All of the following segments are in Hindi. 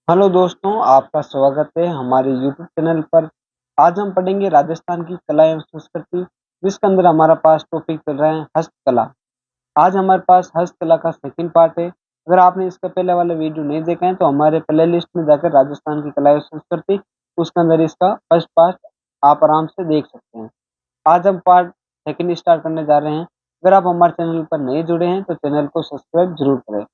हेलो दोस्तों, आपका स्वागत है हमारे यूट्यूब चैनल पर। आज हम पढ़ेंगे राजस्थान की कला एवं संस्कृति, जिसके अंदर हमारा पास टॉपिक चल रहा है हस्तकला। आज हमारे पास हस्तकला का सेकंड पार्ट है। अगर आपने इसका पहले वाला वीडियो नहीं देखा है तो हमारे प्ले लिस्ट में जाकर राजस्थान की कला एवं संस्कृति, उसके अंदर इसका फर्स्ट पार्ट आप आराम से देख सकते हैं। आज हम पार्ट सेकंड स्टार्ट करने जा रहे हैं। अगर आप हमारे चैनल पर नए जुड़े हैं तो चैनल को सब्सक्राइब जरूर करें।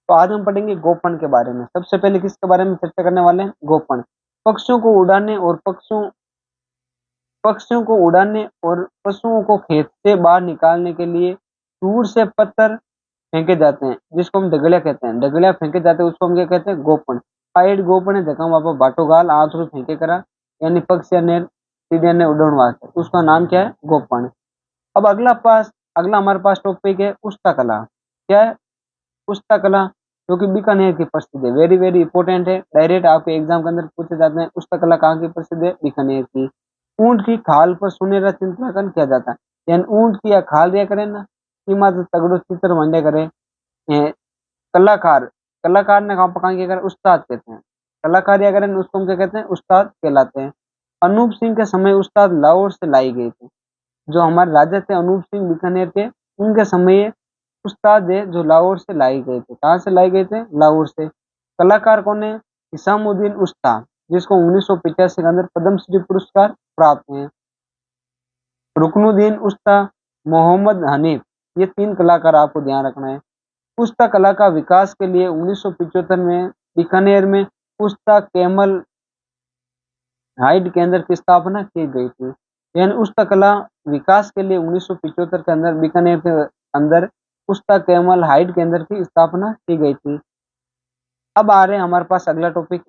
तो आज हम पढ़ेंगे गोपन के बारे में। सबसे पहले किसके बारे में चर्चा करने वाले हैं? गोपन। पक्षियों को उड़ाने और पक्षियों को उड़ाने और पशुओं को खेत से बाहर निकालने के लिए दूर से पत्थर फेंके जाते हैं, जिसको हम डगलिया कहते हैं। डगलिया फेंके जाते हैं, उसको हम क्या कहते हैं? गोपन। आ गोपन है जखम आप बाटो गाल आथरू फेंके करा, यानी पक्षी ने सीधे ने उड़न वास्ते, उसका नाम क्या है? गोपन। अब अगला हमारे पास टॉपिक है उस्ता कला। क्या है? पुस्तक कला, जो कि बीकानेर की प्रसिद्ध है। वेरी वेरी इंपॉर्टेंट है, डायरेक्ट आपके एग्जाम के अंदर पूछे जाते हैं। पुस्तक कला कहाँ की प्रसिद्ध है? बीकानेर की। ऊंट की खाल पर सुनहरा चित्रांकन किया जाता है, यानी ऊंट की या खाल दिया करे ना, ईमा तो तगड़ो चित्र मंडे करे। कलाकार कलाकार ने कहाँ किया करे? उस्ताद कहते हैं। कलाकार या करें उसको हम क्या कहते हैं? उस्ताद कहलाते हैं। अनूप सिंह के समय उस्ताद लाहौर से लाई गई थी। जो हमारे राजा थे अनूप सिंह बीकानेर के, उनके समय उस्ताद है जो लाहौर से लाई गए थे। कहाँ से लाई गए थे? लाहौर से। कलाकार कौन है? हिसामुद्दीन उस्ताद, जिसको 1985 के अंदर पद्मश्री पुरस्कार प्राप्त है। रुकनुद्दीन उस्ताद, मोहम्मद हनीफ, ये तीन कलाकार आपको ध्यान रखना है। उस्ता कला का विकास के लिए 1975 में बीकानेर में उस्ता कैमल हाइड केंद्र की स्थापना की गई थी। यानी उस्ता कला विकास के लिए 1975 के अंदर बीकानेर के अंदर उस्ता कैमल हाइड केंद्र की स्थापना की गई थी। अब आ रहे हैं हमारे पास अगला टॉपिक,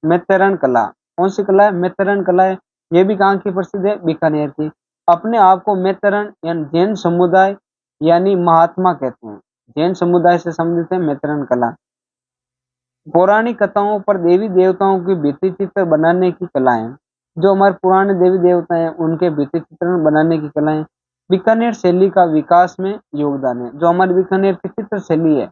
मेतरण कला। कौन सी कला है? मेतरण कला है। ये भी कहाँ की प्रसिद्ध है? बीकानेर की। अपने आप को मेतरण यानी जैन समुदाय यानी महात्मा कहते हैं। जैन समुदाय से संबंधित है मेतरण कला। पौराणिक कथाओं पर देवी देवताओं की भित्ति चित्र बनाने की कला है। जो हमारे पुराने देवी देवता हैं उनके भित्ति चित्रण बनाने की कला है। बीकानेर शैली का विकास में योगदान है। जो हमारी बीकानेर की चित्र शैली है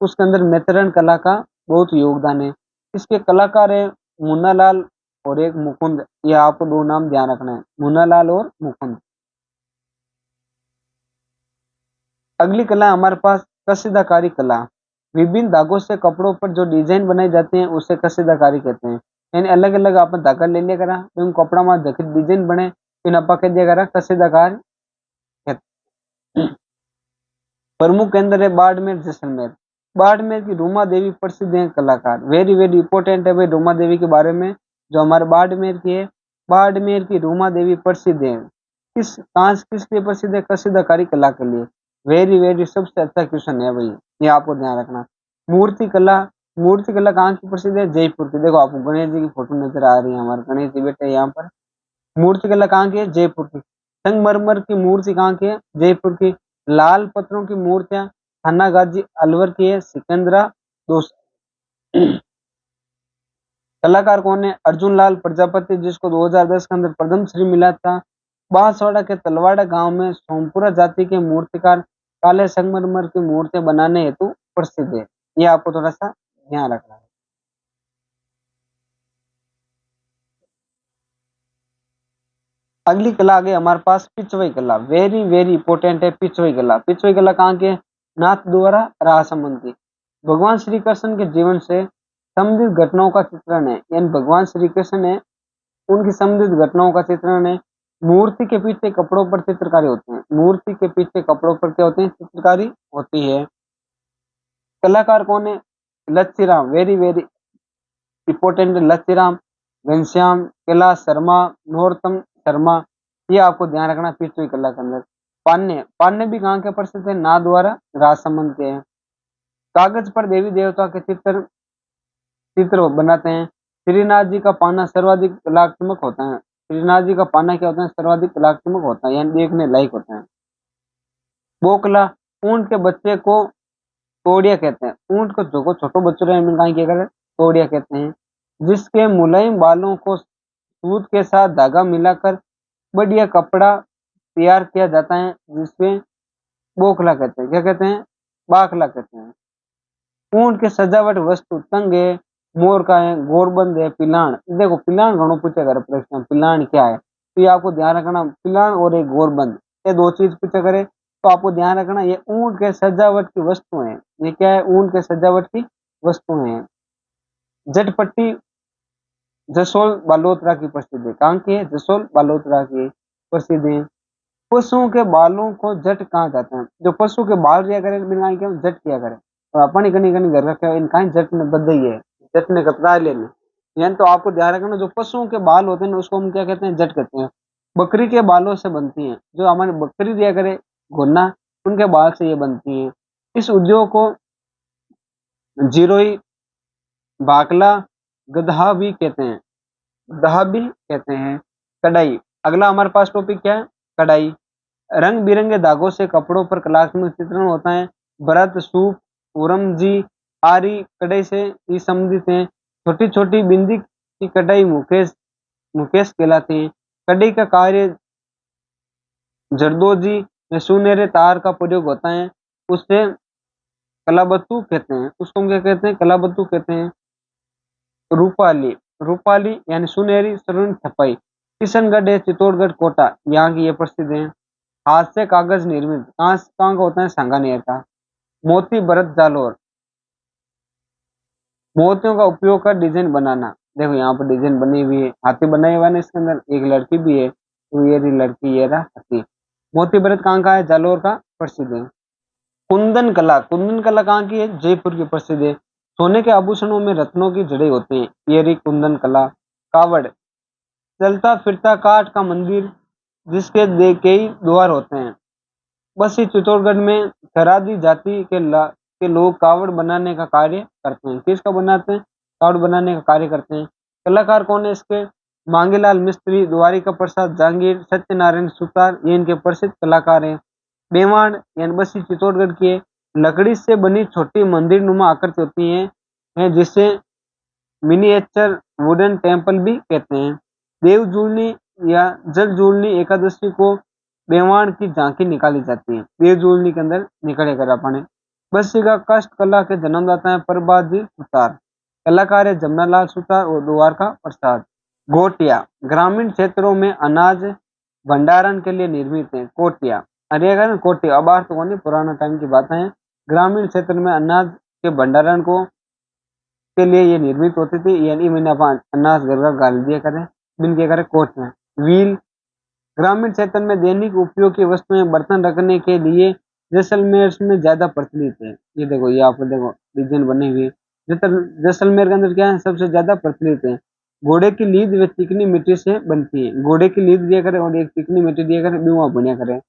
उसके अंदर मेतरण कला का बहुत योगदान है। इसके कलाकार है मुन्नालाल और एक मुकुंद। ये आपको दो नाम ध्यान रखना है, मुन्नालाल और मुकुंद। अगली कला है हमारे पास कसीदाकारी कला। विभिन्न धागों से कपड़ों पर जो डिजाइन बनाई जाती है उसे कसीदाकारी कहते हैं। यानी अलग अलग आप धागा ले लिया करा, उन कपड़ा में जखी डिजाइन बने फिर आप कह दिया करा कसीदाकार कहते हैं। प्रमुख केंद्र है बाड़मेर जैसलमेर। बाड़मेर की रूमा देवी प्रसिद्ध है कलाकार। वेरी वेरी इंपॉर्टेंट है भाई रूमा देवी के बारे में। जो हमारे बाड़मेर की है, बाड़मेर की रूमा देवी प्रसिद्ध है। किस लिए प्रसिद्ध है? कसीदाकारी कला के लिए। वेरी वेरी सबसे अच्छा क्वेश्चन है भाई, ये आपको ध्यान रखना। मूर्ति कला, मूर्ति कला कहाँ की प्रसिद्ध है? जयपुर की। देखो आपको गणेश जी की फोटो नजर आ रही है, हमारे गणेश जी बैठे यहाँ पर। मूर्ति कला कहाँ की है? जयपुर की। संगमरमर की मूर्ति कहाँ की है? जयपुर की। लाल पत्थरों की मूर्तियां थानागाजी अलवर की है, सिकंदरा दोस्त। कलाकार कौन है? अर्जुन लाल प्रजापति, जिसको 2010 के अंदर पद्मश्री मिला था। बांसवाड़ा के तलवाड़ा गांव में सोमपुरा जाति के मूर्तिकार काले संगमरमर की मूर्तियां बनाने हेतु प्रसिद्ध है। ये आपको थोड़ा सा ध्यान रखना है। अगली कला आ गई हमारे पास पिछवई कला। वेरी वेरी इंपॉर्टेंट है पिछवई कला। पिछवई कला कहाँ के? नाथ द्वारा राजसमंद की। भगवान श्री कृष्ण के जीवन से संबंधित घटनाओं का चित्रण है। यानी भगवान श्री कृष्ण है उनकी संबंधित घटनाओं का चित्रण है। मूर्ति के पीछे कपड़ों पर चित्रकारी होते हैं। मूर्ति के पीछे कपड़ों पर क्या होते हैं? चित्रकारी होती है। कलाकार कौन है? Lachhiram. Very very important. Lachhiram, Ghanshyam, Kailash Sharma, Narottam Sharma, ये आपको ध्यान रखना पिछली कला के अंदर। पान्य, पान्य भी कहाँ के प्रसिद्ध है? नाथद्वारा राजसमंद के हैं। कागज पर देवी देवता के चित्र बनाते हैं। श्रीनाथ जी का पाना सर्वाधिक कलात्मक होता है। श्रीनाथ जी का पाना क्या होता है? सर्वाधिक कलात्मक होता है, यानी देखने लायक होता है। बोकला, ऊंट के बच्चे को तोड़िया कहते हैं। ऊंट को जो छोटो बच्चों क्या कहते हैं? तोड़िया कहते हैं। जिसके मुलायम बालों को सूत के साथ धागा मिलाकर बढ़िया कपड़ा तैयार किया जाता है, जिसमें बोखला कहते हैं। क्या कहते हैं? बाखला कहते हैं। ऊंट के सजावट वस्तु तंगे, मोर का है, गोरबंद है, पिलान। देखो पिलान घणो पूछा करे प्रश्न, पिलान क्या है, तो ये आपको ध्यान रखना, पिलान और एक गोरबंद, ये दो चीज पूछा करे तो आपको ध्यान रखना ये ऊंट के सजावट की वस्तु है। ये क्या है, ऊंट के सजावट की वस्तुएं हैं। जटपट्टी जसोल बालोतरा की प्रसिद्ध है, कहाँ की है, जसोल बालोतरा की प्रसिद्ध है। पशुओं के बालों को जट कहा जाता है, जो पशु के बाल रिया करे बिना क्या जट किया करे, और अपन कनी कनी घर रखे इनका जट ने बदई है, जट ने कतरा लेने, यानी तो आपको ध्यान रखना जो पशुओं के बाल होते हैं उसको हम क्या कहते हैं, जट कहते हैं। बकरी के बालों से बनती हैं, जो हमारी बकरी दिया करे घुन्ना, उनके बाल से ये बनती हैं। इस उद्योग को जिरोई, बाकला, गदहा भी कहते हैं, गदहा भी कहते हैं। कढ़ाई, अगला हमारे पास टॉपिक क्या है, कढ़ाई। रंग बिरंगे धागों से कपड़ों पर कलात्मक चित्रण होता है। भरत, सूप, पूरमजी आदि कढ़ाई से ही संबंधित हैं। छोटी छोटी बिंदी की कढ़ाई मुकेश मुकेश कहलाती है। कढ़ाई का कार्य जरदोजी में सुनहरे तार का प्रयोग होता है, उससे कलाबत्तू कहते हैं, उसको हम क्या कहते हैं, कलाबत्तू कहते हैं। रूपाली, रूपाली यानी सुनहरी स्वर्ण छपाई। किशनगढ़ है, चित्तौड़गढ़, कोटा यहाँ की ये प्रसिद्ध है। हाथ से कागज निर्मित, कहाँ का होता है, सांगानेर का। मोती भरत जालोर, मोतियों का उपयोग कर डिजाइन बनाना। देखो यहाँ पर डिजाइन बनी हुई है, हाथी बनाए हुआ है ना इसके अंदर, एक लड़की भी है, तो ये रही लड़की, ये रहा हाथी। मोती भरत कहाँ का है, जालोर का प्रसिद्ध है। कुंदन कला, कुंदन कला कहाँ की है, जयपुर की प्रसिद्ध है। सोने के आभूषणों में रत्नों की जड़ें होती हैं, ये रही कुंदन कला। कावड़, चलता फिरता काठ का मंदिर जिसके कई द्वार होते हैं। बस ये चित्तौड़गढ़ में खरादी जाति के लोग कावड़ बनाने का कार्य करते हैं। किसका बनाते हैं, कावड़ बनाने का कार्य करते हैं। कलाकार कौन है इसके, मांगीलाल मिस्त्री, द्वारिका प्रसाद जहांगीर, सत्यनारायण सुतार, ये इनके प्रसिद्ध कलाकार हैं। बेवाड़ यानी बसी चित्तौड़गढ़ की है। लकड़ी से बनी छोटी मंदिर नुमा आकृति होती है जिसे मिनिएचर वुडन टेम्पल भी कहते हैं। देव जुड़नी या जल जुड़नी एकादशी को बेवाड़ की झांकी निकाली जाती है। देव जुड़नी के अंदर निकले कर अपने। बस्सी का कष्ट कला के जन्मदाता है प्रभाजी सुतार, कलाकार है जमनालाल सुतार और द्वारका प्रसाद। गोटिया, ग्रामीण क्षेत्रों में अनाज भंडारण के लिए निर्मित है। कोटिया, अरे अगर कोटिया अब बात तो नहीं, पुराना टाइम की बात है। ग्रामीण क्षेत्र में अनाज के भंडारण को के लिए ये निर्मित होती थी, यानी मैंने अपन अनाज घर घर गाल दिया करे बिन के करे कोट में। व्हील, ग्रामीण क्षेत्र में दैनिक उपयोग की वस्तुएं बर्तन रखने के लिए जैसलमेर में ज्यादा प्रचलित है। ये देखो, ये आप देखो डिजाइन बनी हुई है। जैसलमेर के अंदर क्या है, सबसे ज्यादा प्रचलित है। घोड़े की लीद व चिकनी मिट्टी से बनती है। घोड़े की लीद दिया करे और एक चिकनी मिट्टी दिया करे, बीमा बनिया करे।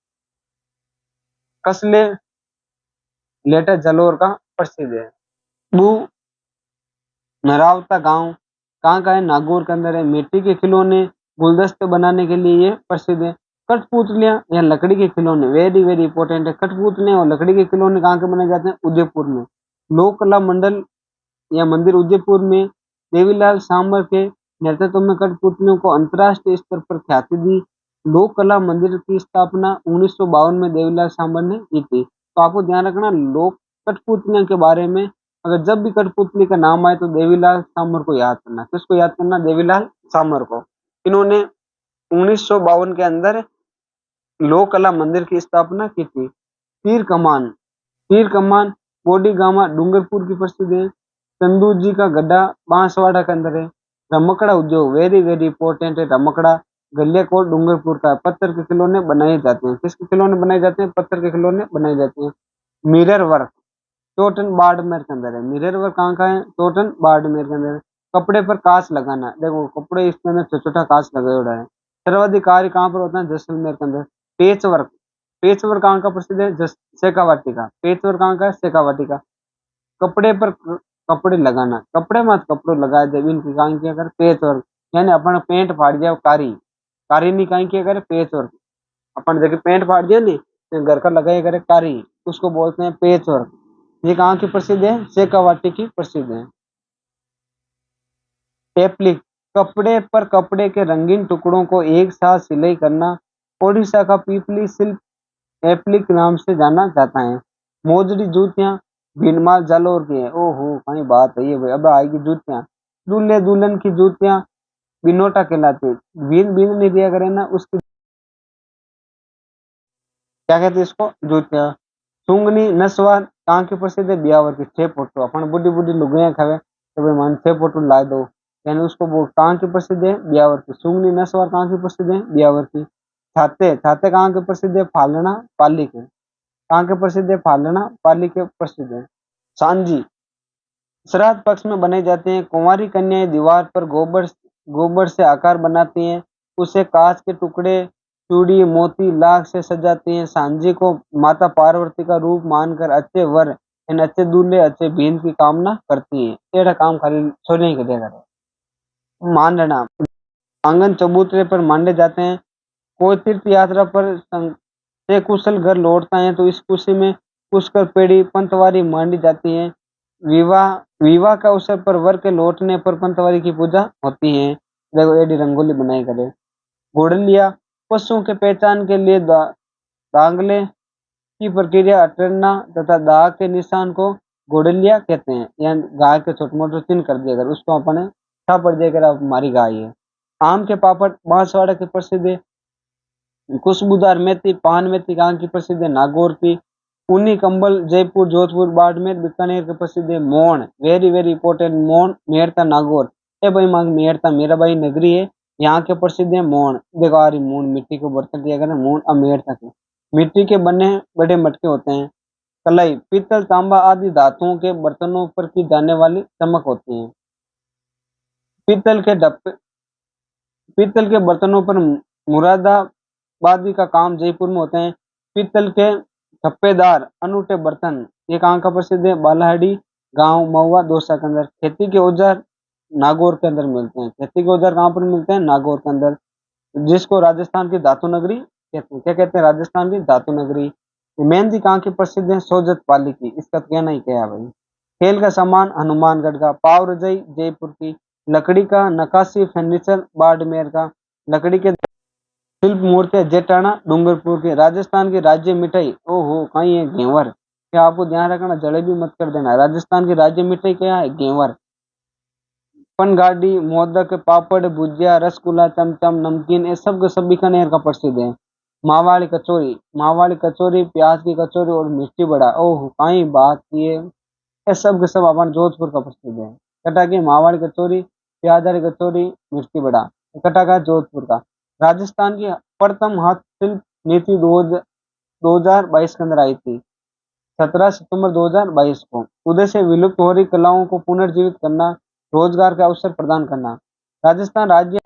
कसले लेटर जलोर का प्रसिद्ध है। बू नरावता गांव कहाँ का है, नागौर के अंदर है। मिट्टी के खिलौने गुलदस्ते बनाने के लिए ये प्रसिद्ध है। कठपुतलियां या लकड़ी के खिलौने, वेरी वेरी इंपॉर्टेंट है। कठपुतलियां और लकड़ी के खिलौने कहाँ के बनाए जाते हैं, उदयपुर में। लोक कला मंडल या मंदिर उदयपुर में देवीलाल सांबर के नेतृत्व में कठपुतलियों को अंतर्राष्ट्रीय स्तर पर ख्याति दी। लोक कला मंदिर की स्थापना 1952 में देवीलाल सांबर ने की थी। तो आपको ध्यान रखना लोक कठपुतलियों के बारे में, अगर जब भी कठपुतली का नाम आए तो देवीलाल सांबर को याद करना। किसको याद करना, देवीलाल सांबर को। इन्होंने 1952 के अंदर लोक कला मंदिर की स्थापना की थी। तीर कमान, तीर कमान बोडी गामा डूंगरपुर की प्रसिद्ध है। चंदू जी का गड्ढा बांसवाड़ा के अंदर है। रमकड़ा उद्योग, वेरी वेरी इंपॉर्टेंट है। रमकड़ा गलियाकोट डूंगरपुर का। पत्थर के खिलौने बनाए जाते हैं। किसके खिलौने बनाए जाते हैं, पत्थर के खिलौने बनाए जाते हैं। मिरर वर्क टोटन बाड़मेर के अंदर है। मिरर वर्क कहाँ का है, टोटन बाड़मेर के अंदर है। कपड़े पर कांच लगाना, देखो कपड़े इसके अंदर छोटा छोटा कांच लगा हुआ है। सर्वाधिक कार्य कहाँ पर होता है, जैसलमेर के अंदर। पेच वर्क, पेच वर्क कहाँ का प्रसिद्ध है, शेखावाटी का। पेच वर्क कहाँ का है, शेखावाटी का। कपड़े पर कपड़े लगाना, कपड़े मत कपड़े लगाए जब इनकी कहाँ किया कर, पेच वर्क। यानी अपन पेंट फाड़ दिया कारी, कारी नहीं कहीं किया करे, पेच वर्क। अपन जगह पेंट फाड़ दिया नहीं तो घर का लगाया करे कारी, उसको बोलते हैं पेच वर्क। ये कहाँ की प्रसिद्ध है, शेखावाटी की प्रसिद्ध है। एप्लिक, कपड़े पर कपड़े के रंगीन टुकड़ों को एक साथ सिलाई करना। ओडिशा का पीपली शिल्प एप्लिक नाम से जाना जाता है। मोजड़ी जूतियां भीनमाल जालोर की है। ओहो कहीं बात है ये भाई, अब आएगी जूतियां। दूल्हे दुल्हन की जूतियां बिनोटा कहलाती है। बीन बीन नहीं दिया करे ना, उसकी क्या कहते हैं, इसको जूतियां। सूंगनी नस्वार कहाँ की प्रसिद्ध है, ब्यावर की। 6 फोटो अपन बुढ़ी बुढ़ी लुगाइयां खावे तो भाई मान 6 फोटो ला दो, यानी उसको वो कहाँ की प्रसिद्ध है, ब्यावर की। सूंगनी नस्वार कहाँ की प्रसिद्ध है, ब्यावर की। छाते छाते कहाँ के प्रसिद्ध है, फालना पाली के। कहाँ के प्रसिद्ध है, फालना पाली के प्रसिद्ध है। सांझी श्राद्ध पक्ष में बनाई जाती हैं। कुंवारी कन्याएं दीवार पर गोबर से आकार बनाती हैं, उसे कांच के टुकड़े, चूड़ी, मोती, लाख से सजाती हैं। सांझी को माता पार्वती का रूप मानकर अच्छे वर यानी अच्छे दूल्हे, अच्छे बीन की कामना करती हैं। एड़ा काम खाली छोरी के देगा। मांडना आंगन चबूतरे पर मांडे जाते हैं। कोई तीर्थ यात्रा पर से कुशल घर लौटता है तो इस खुशी में पुष्कर पेड़ी पंतवारी मांडी जाती है। विवाह विवाह का अवसर पर वर के लौटने पर पंतवारी की पूजा होती है। देखो एडी रंगोली बनाई करे। घोड़लिया पशुओं के पहचान के लिए दांगले की प्रक्रिया अटरना तथा दाग के निशान को घोड़लिया कहते हैं। यानी गाय के छोटे मोटे चिन्ह कर दिया कर उसको अपने छा पड़ जाएगा अब हमारी गाय है। आम के पापड़ बांसवाड़ा के प्रसिद्ध है। खुशबूदार मेथी पान मेथी कहाँ की प्रसिद्ध है, नागौर की। ऊनी कंबल जयपुर जोधपुर बाड़मेर बीकानेर के प्रसिद्ध है। Mohan very very important, Mohan Merta Nagaur. ए भाई मांग मेहरता मेरा भाई नगरी है, यहाँ के प्रसिद्ध है मोहन। देखो आ रही मोहन मिट्टी के बर्तन दिया करें, मोहन अब मेहरता के मिट्टी के बने बड़े मटके होते हैं। कलाई पीतल तांबा आदि धातुओं के बर्तनों पर की जाने वाली चमक होती है। पीतल के डब्बे पीतल के बर्तनों पर मुरादाबादी का काम जयपुर में होते हैं। पीतल के ठप्पेदार अनूठे बर्तन ये कहाँ का प्रसिद्ध है, बालाहड़ी गांव महुआ दौसा के अंदर। खेती के औजार नागौर के अंदर मिलते हैं। खेती के औजार कहाँ पर मिलते हैं, नागौर के अंदर, जिसको राजस्थान की धातु नगरी कहते हैं। क्या कहते हैं, राजस्थान की धातु नगरी। मेहंदी कहाँ की प्रसिद्ध है, सोजत पाली की। इसका तो कहना ही क्या है भाई। खेल का सामान हनुमानगढ़ का। पाव रजाई जयपुर की। लकड़ी का नक्काशी फर्नीचर बाड़मेर का। लकड़ी के शिल्प मूर्तियां जेटाना डूंगरपुर के। राजस्थान की राज्य मिठाई ओहो कहीं है, घेवर। क्या आपको ध्यान रखना, जलेबी मत कर देना। राजस्थान की राज्य मिठाई क्या है, घेवर। पनगाड़ी मोदक पापड़ भुजिया रसगुल्ला चमचम नमकीन ये सब के सब बीकानेर का प्रसिद्ध है। मावाड़ी कचौरी प्याज की कचौरी और मिर्ची बड़ा ओह कहीं बात की है। ये सब के सब अपन जोधपुर का प्रसिद्ध है। कटा की मावाड़ी कचौरी प्याज वाली कचौरी मिर्ची बड़ा, कटा का जोधपुर का। राजस्थान की प्रथम हस्तशिल्प नीति 2022 के अंदर आई थी, 17 सितंबर 2022 को। उद्देश्य विलुप्त हो रही कलाओं को पुनर्जीवित करना, रोजगार का अवसर प्रदान करना। राजस्थान राज्य